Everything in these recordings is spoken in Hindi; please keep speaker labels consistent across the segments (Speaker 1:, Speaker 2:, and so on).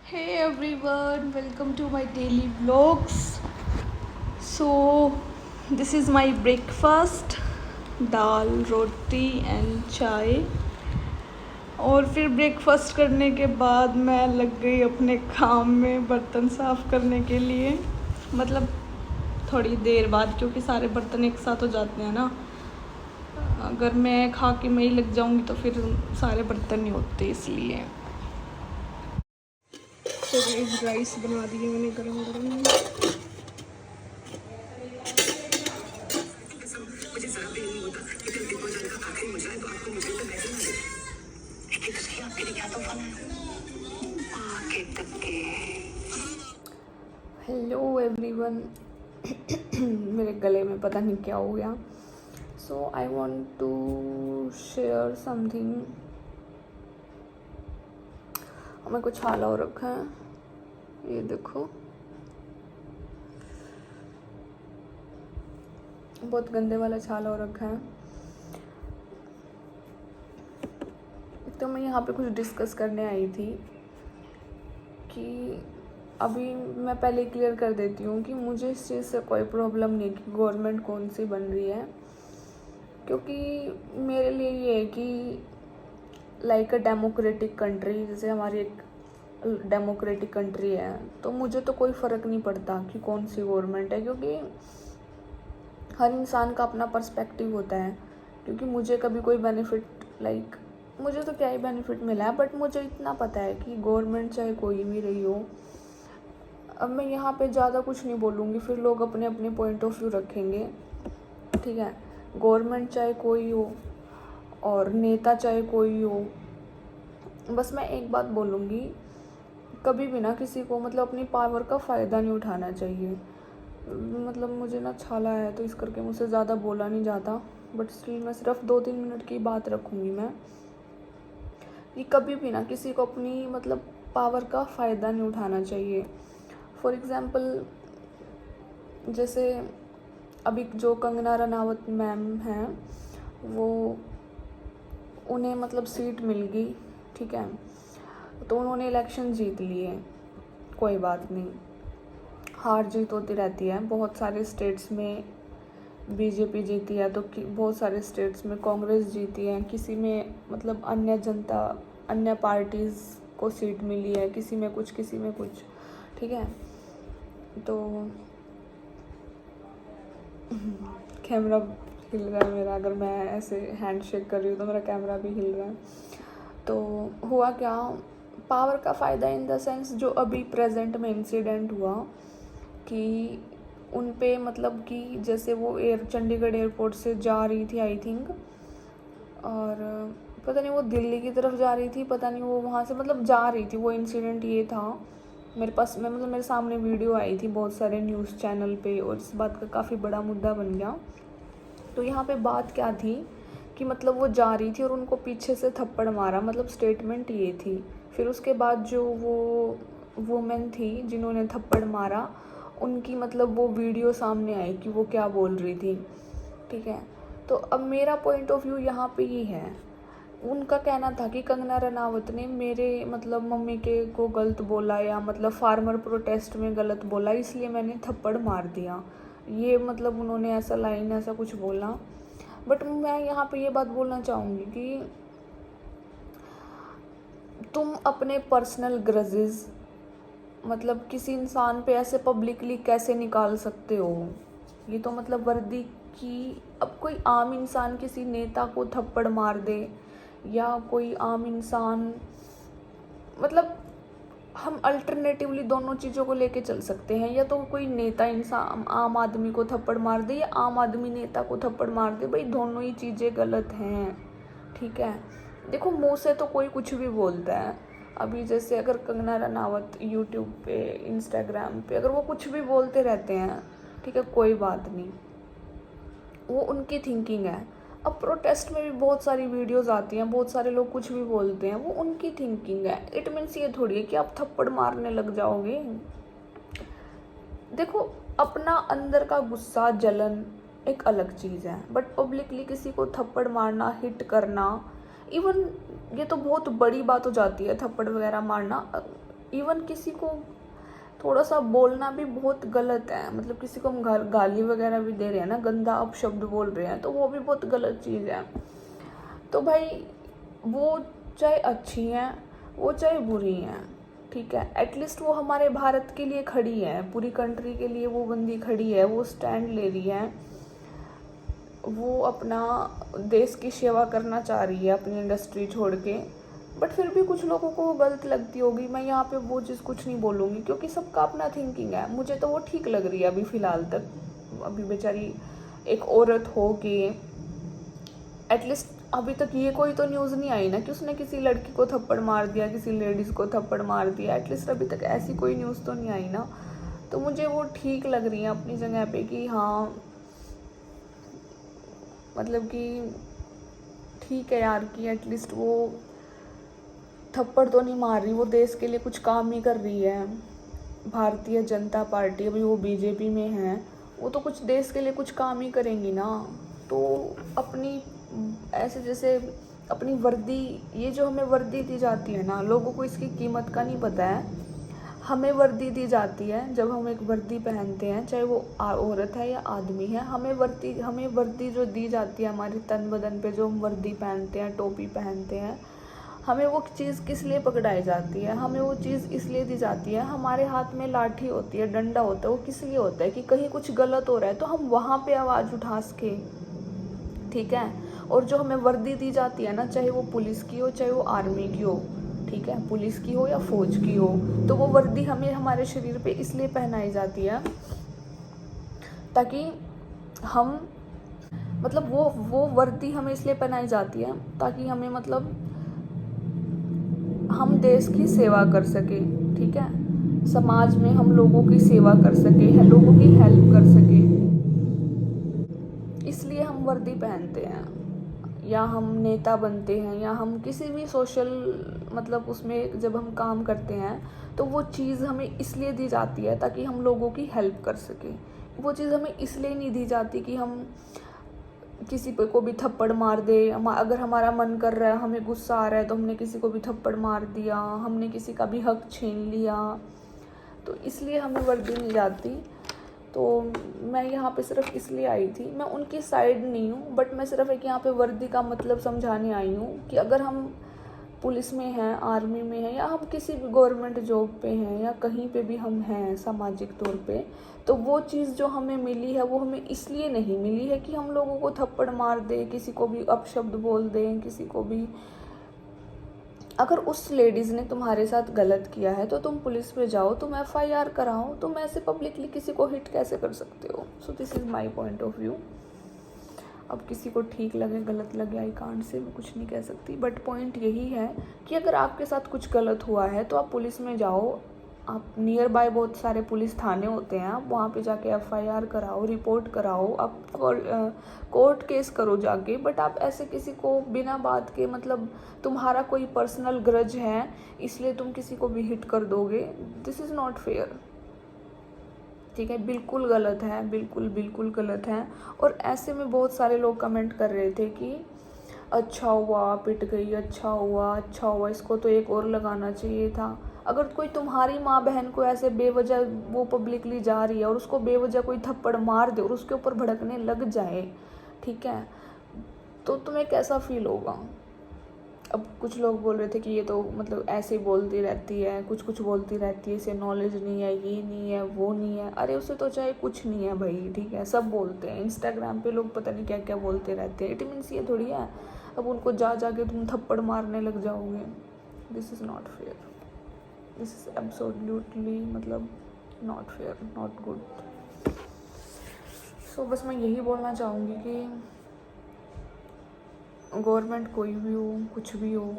Speaker 1: Hey everyone, welcome to my daily vlogs. So, this is my breakfast, dal roti and चाय। और फिर ब्रेकफास्ट करने के बाद मैं लग गई अपने काम में बर्तन साफ़ करने के लिए। मतलब थोड़ी देर बाद, क्योंकि सारे बर्तन एक साथ हो जाते हैं ना। अगर मैं खा के मैं ही लग जाऊंगी तो फिर सारे बर्तन नहीं होते, इसलिए। तो राइस बना दिए मैंने गरम गरम। Hello everyone. मेरे गले में पता नहीं क्या हो गया। So I want to share something. हमें कुछ हाला हो रखा है, ये देखो। बहुत गंदे वाला छाला हो रखा है। तो मैं यहाँ पे कुछ डिस्कस करने आई थी कि अभी मैं पहले क्लियर कर देती हूँ कि मुझे इस चीज़ से कोई प्रॉब्लम नहीं कि गवर्नमेंट कौन सी बन रही है, क्योंकि मेरे लिए ये है कि लाइक अ डेमोक्रेटिक कंट्री, जैसे हमारी एक डेमोक्रेटिक कंट्री है, तो मुझे तो कोई फ़र्क नहीं पड़ता कि कौन सी गवर्नमेंट है, क्योंकि हर इंसान का अपना पर्सपेक्टिव होता है। क्योंकि मुझे कभी कोई बेनिफिट मुझे तो क्या ही बेनिफिट मिला है, बट मुझे इतना पता है कि गवर्नमेंट चाहे कोई भी रही हो। अब मैं यहाँ पे ज़्यादा कुछ नहीं बोलूँगी, फिर लोग अपने अपने पॉइंट ऑफ व्यू रखेंगे, ठीक है। गवर्नमेंट चाहे कोई हो और नेता चाहे कोई हो, बस मैं एक बात बोलूँगी, कभी भी ना किसी को मतलब अपनी पावर का फ़ायदा नहीं उठाना चाहिए। मतलब मुझे ना छाला है, तो इस करके मुझसे ज़्यादा बोला नहीं जाता, बट स्टिल मैं सिर्फ 2-3 मिनट की बात रखूँगी मैं, कि कभी भी ना किसी को अपनी मतलब पावर का फ़ायदा नहीं उठाना चाहिए। फॉर एग्ज़ाम्पल, जैसे अभी जो कंगना रनावत मैम हैं, वो उन्हें मतलब सीट मिल गई, ठीक है, तो उन्होंने इलेक्शन जीत लिए। कोई बात नहीं, हार जीत होती रहती है। बहुत सारे स्टेट्स में बीजेपी जीती है, तो बहुत सारे स्टेट्स में कांग्रेस जीती है, किसी में मतलब अन्य पार्टीज़ को सीट मिली है, किसी में कुछ, ठीक है। तो कैमरा हिल रहा है मेरा, अगर मैं ऐसे हैंड शेक कर रही हूँ तो मेरा कैमरा भी हिल रहा है। तो हुआ क्या, पावर का फ़ायदा इन द सेंस, जो अभी प्रेजेंट में इंसिडेंट हुआ कि उन पे मतलब कि जैसे वो चंडीगढ़ एयरपोर्ट से जा रही थी आई थिंक, और पता नहीं वो दिल्ली की तरफ जा रही थी, पता नहीं वो वहाँ से मतलब जा रही थी। वो इंसिडेंट ये था, मेरे पास मतलब मेरे सामने वीडियो आई थी बहुत सारे न्यूज़ चैनल पे, और इस बात का काफ़ी बड़ा मुद्दा बन गया। तो यहाँ पे बात क्या थी कि मतलब वो जा रही थी और उनको पीछे से थप्पड़ मारा, मतलब स्टेटमेंट ये थी। फिर उसके बाद जो वो वुमेन थी जिन्होंने थप्पड़ मारा, उनकी मतलब वो वीडियो सामने आई कि वो क्या बोल रही थी, ठीक है। तो अब मेरा पॉइंट ऑफ व्यू यहाँ पे ये है, उनका कहना था कि कंगना रनावत ने मेरे मतलब मम्मी के को गलत बोला, या मतलब फार्मर प्रोटेस्ट में गलत बोला, इसलिए मैंने थप्पड़ मार दिया। ये मतलब उन्होंने ऐसा लाइन ऐसा कुछ बोला। बट मैं यहाँ पे ये बात बोलना चाहूँगी कि तुम अपने पर्सनल ग्रजेस मतलब किसी इंसान पे ऐसे पब्लिकली कैसे निकाल सकते हो। ये तो मतलब वर्दी की, अब कोई आम इंसान किसी नेता को थप्पड़ मार दे, या कोई आम इंसान, मतलब हम अल्टरनेटिवली दोनों चीज़ों को लेके चल सकते हैं, या तो कोई नेता इंसान आम आदमी को थप्पड़ मार दे, या आम आदमी नेता को थप्पड़ मार दे, भाई दोनों ही चीज़ें गलत हैं, ठीक है। देखो, मुंह से तो कोई कुछ भी बोलता है। अभी जैसे अगर कंगना रनावत यूट्यूब पे, इंस्टाग्राम पे अगर वो कुछ भी बोलते रहते हैं, ठीक है, कोई बात नहीं, वो उनकी थिंकिंग है। अब प्रोटेस्ट में भी बहुत सारी वीडियोस आती हैं, बहुत सारे लोग कुछ भी बोलते हैं, वो उनकी थिंकिंग है। इट मीन्स ये थोड़ी है कि आप थप्पड़ मारने लग जाओगे। देखो, अपना अंदर का गुस्सा, जलन एक अलग चीज़ है, बट पब्लिकली किसी को थप्पड़ मारना, हिट करना, इवन ये तो बहुत बड़ी बात हो जाती है, थप्पड़ वगैरह मारना। इवन किसी को थोड़ा सा बोलना भी बहुत गलत है, मतलब किसी को हम गाली वगैरह भी दे रहे हैं ना, गंदा अपशब्द बोल रहे हैं, तो वो भी बहुत गलत चीज़ है। तो भाई वो चाहे अच्छी हैं, वो चाहे बुरी हैं, ठीक है, एटलीस्ट वो हमारे भारत के लिए खड़ी है, पूरी कंट्री के लिए वो बंदी खड़ी है, वो स्टैंड ले रही है, वो अपना देश की सेवा करना चाह रही है अपनी इंडस्ट्री छोड़ के। बट फिर भी कुछ लोगों को गलत लगती होगी, मैं यहाँ पे वो चीज़ कुछ नहीं बोलूँगी क्योंकि सबका अपना थिंकिंग है। मुझे तो वो ठीक लग रही है अभी फ़िलहाल तक। अभी बेचारी एक औरत हो के एटलीस्ट अभी तक ये कोई तो न्यूज़ नहीं आई ना कि उसने किसी लड़की को थप्पड़ मार दिया, किसी लेडीज़ को थप्पड़ मार दिया, एटलीस्ट अभी तक ऐसी कोई न्यूज़ तो नहीं आई ना। तो मुझे वो ठीक लग रही है अपनी जगह पे कि हाँ, मतलब कि ठीक है यार कि एटलीस्ट वो थप्पड़ तो नहीं मार रही, वो देश के लिए कुछ काम ही कर रही है। भारतीय जनता पार्टी, अभी वो बीजेपी में है, वो तो कुछ देश के लिए कुछ काम ही करेंगी ना। तो अपनी ऐसे जैसे अपनी वर्दी, ये जो हमें वर्दी दी जाती है ना, लोगों को इसकी कीमत का नहीं पता है। हमें वर्दी दी जाती है, जब हम एक वर्दी पहनते हैं, चाहे वो औरत है या आदमी है, हमें वर्दी जो दी जाती है हमारे तन बदन पे, जो हम वर्दी पहनते हैं, टोपी पहनते हैं, हमें वो चीज़ किस लिए पकड़ाई जाती है? हमें वो चीज़ इसलिए दी जाती है, हमारे हाथ में लाठी होती है, डंडा होता है, वो किस लिए होता है कि कहीं कुछ गलत हो रहा है तो हम वहाँ पे आवाज़ उठा सके, ठीक है। और जो हमें वर्दी दी जाती है ना, चाहे वो पुलिस की हो, चाहे वो आर्मी की हो, ठीक है, पुलिस की हो या फौज की हो, तो वो वर्दी हमें हमारे शरीर पे इसलिए पहनाई जाती है ताकि हम, मतलब वो वर्दी हमें इसलिए पहनाई जाती है ताकि हमें, मतलब हम देश की सेवा कर सके, ठीक है, समाज में हम लोगों की सेवा कर सके, लोगों की हेल्प कर सके, इसलिए हम वर्दी पहनते हैं। या हम नेता बनते हैं, या हम किसी भी सोशल, मतलब उसमें जब हम काम करते हैं तो वो चीज़ हमें इसलिए दी जाती है ताकि हम लोगों की हेल्प कर सके। वो चीज़ हमें इसलिए नहीं दी जाती कि हम किसी पे को भी थप्पड़ मार दे। अगर हमारा मन कर रहा है, हमें गुस्सा आ रहा है, तो हमने किसी को भी थप्पड़ मार दिया, हमने किसी का भी हक छीन लिया, तो इसलिए हमें वर्दी नहीं जाती। तो मैं यहाँ पे सिर्फ इसलिए आई थी, मैं उनकी साइड नहीं हूँ, बट मैं सिर्फ एक यहाँ पे वर्दी का मतलब समझाने आई हूँ कि अगर हम पुलिस में हैं, आर्मी में हैं, या हम किसी भी गवर्नमेंट जॉब पे हैं, या कहीं पे भी हम हैं सामाजिक तौर पे, तो वो चीज़ जो हमें मिली है वो हमें इसलिए नहीं मिली है कि हम लोगों को थप्पड़ मार दें, किसी को भी अपशब्द बोल दें, किसी को भी। अगर उस लेडीज़ ने तुम्हारे साथ गलत किया है तो तुम पुलिस पे जाओ, तुम FIR कराओ, तुम ऐसे पब्लिकली किसी को हिट कैसे कर सकते हो? So this is my point of view. अब किसी को ठीक लगे गलत लगे, आई कांट से, मैं कुछ नहीं कह सकती, बट पॉइंट यही है कि अगर आपके साथ कुछ गलत हुआ है तो आप पुलिस में जाओ। आप नियर बाय बहुत सारे पुलिस थाने होते हैं, आप वहाँ पे जाके FIR कराओ, रिपोर्ट कराओ, आप कोर्ट केस करो जाके। बट आप ऐसे किसी को बिना बात के, मतलब तुम्हारा कोई पर्सनल ग्रज है इसलिए तुम किसी को भी हिट कर दोगे, दिस इज़ नॉट फेयर, ठीक है, बिल्कुल गलत है, बिल्कुल गलत है। और ऐसे में बहुत सारे लोग कमेंट कर रहे थे कि अच्छा हुआ पिट गई, अच्छा हुआ, इसको तो एक और लगाना चाहिए था। अगर कोई तुम्हारी माँ बहन को ऐसे बेवजह वो पब्लिकली जा रही है और उसको बेवजह कोई थप्पड़ मार दे और उसके ऊपर भड़कने लग जाए, ठीक है, तो तुम्हें कैसा फील होगा? अब कुछ लोग बोल रहे थे कि ये तो मतलब ऐसे ही बोलती रहती है, कुछ बोलती रहती है, इसे नॉलेज नहीं है, ये नहीं है, वो नहीं है। अरे उसे तो चाहे कुछ नहीं है भाई, ठीक है, सब बोलते हैं। इंस्टाग्राम पे लोग पता नहीं क्या क्या बोलते रहते हैं, इट मीन्स ये थोड़ी है अब उनको जाके तुम थप्पड़ मारने लग जाओगे। This is not fair, this is absolutely मतलब नॉट फेयर, नॉट गुड। सो बस मैं यही बोलना चाहूँगी कि गवर्नमेंट कोई भी हो, कुछ भी हो,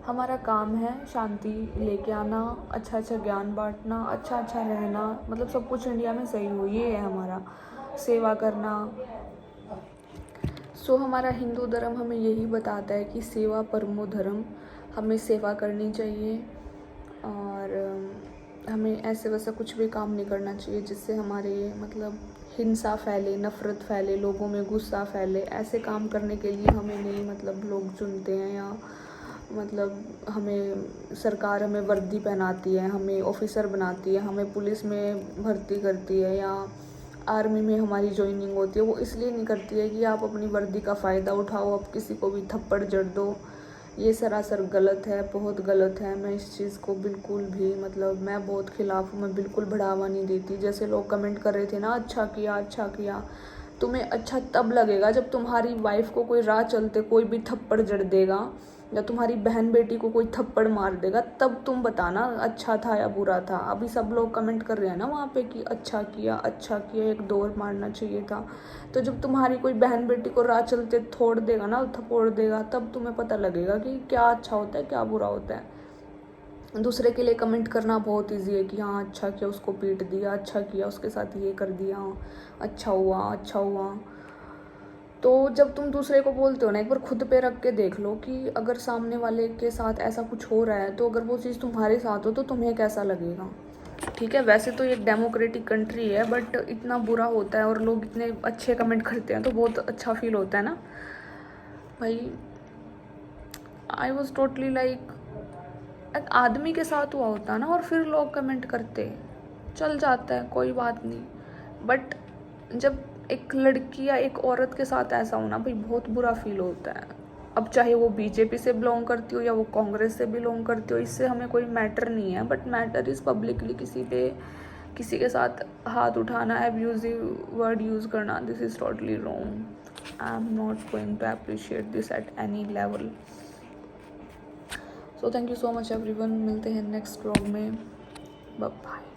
Speaker 1: हमारा काम है शांति लेके आना, अच्छा ज्ञान बांटना, अच्छा रहना, मतलब सब कुछ इंडिया में सही हो, ये है हमारा, सेवा करना। सो हमारा हिंदू धर्म हमें यही बताता है कि सेवा परमो धर्म, हमें सेवा करनी चाहिए और हमें ऐसे वैसा कुछ भी काम नहीं करना चाहिए जिससे हमारे मतलब हिंसा फैले, नफ़रत फैले, लोगों में गुस्सा फैले। ऐसे काम करने के लिए हमें नहीं मतलब लोग चुनते हैं या मतलब हमें सरकार हमें वर्दी पहनाती है, हमें ऑफिसर बनाती है, हमें पुलिस में भर्ती करती है या आर्मी में हमारी ज्वाइनिंग होती है, वो इसलिए नहीं करती है कि आप अपनी वर्दी का फ़ायदा उठाओ, आप किसी को भी थप्पड़ जड़ दो। ये सरासर गलत है, बहुत गलत है। मैं इस चीज़ को बिल्कुल भी मतलब मैं बहुत खिलाफ हूँ, मैं बिल्कुल बढ़ावा नहीं देती। जैसे लोग कमेंट कर रहे थे ना, अच्छा किया अच्छा किया। तुम्हें अच्छा तब लगेगा जब तुम्हारी वाइफ को कोई राह चलते कोई भी थप्पड़ जड़ देगा या तुम्हारी बहन बेटी को कोई थप्पड़ मार देगा, तब तुम बताना अच्छा था या बुरा था। अभी सब लोग कमेंट कर रहे हैं ना वहाँ पे कि अच्छा किया, एक दौर मारना चाहिए था। तो जब तुम्हारी कोई बहन बेटी को राह चलते थोड़ देगा ना, थप्पड़ देगा, तब तुम्हें पता लगेगा कि क्या अच्छा होता है क्या बुरा होता है। दूसरे के लिए कमेंट करना बहुत इजी है कि हाँ अच्छा किया, उसको पीट दिया, अच्छा किया, उसके साथ ये कर दिया, अच्छा हुआ अच्छा हुआ। तो जब तुम दूसरे को बोलते हो ना, एक बार खुद पे रख के देख लो कि अगर सामने वाले के साथ ऐसा कुछ हो रहा है तो अगर वो चीज़ तुम्हारे साथ हो तो तुम्हें कैसा लगेगा। ठीक है, वैसे तो ये एक डेमोक्रेटिक कंट्री है, बट इतना बुरा होता है और लोग इतने अच्छे कमेंट करते हैं तो बहुत अच्छा फील होता है ना भाई। आई वॉज टोटली लाइक एक आदमी के साथ हुआ होता ना और फिर लोग कमेंट करते, चल जाता है कोई बात नहीं। बट जब एक लड़की या एक औरत के साथ ऐसा होना भाई बहुत बुरा फील होता है। अब चाहे वो बीजेपी से बिलोंग करती हो या वो कांग्रेस से बिलोंग करती हो, इससे हमें कोई मैटर नहीं है। बट मैटर इज़ पब्लिकली किसी के साथ हाथ उठाना, एब्यूजिव वर्ड यूज़ करना, this is totally wrong. I am not going to appreciate this at any level. So thank you so much everyone, मिलते हैं नेक्स्ट व्लॉग में, बाय बाय।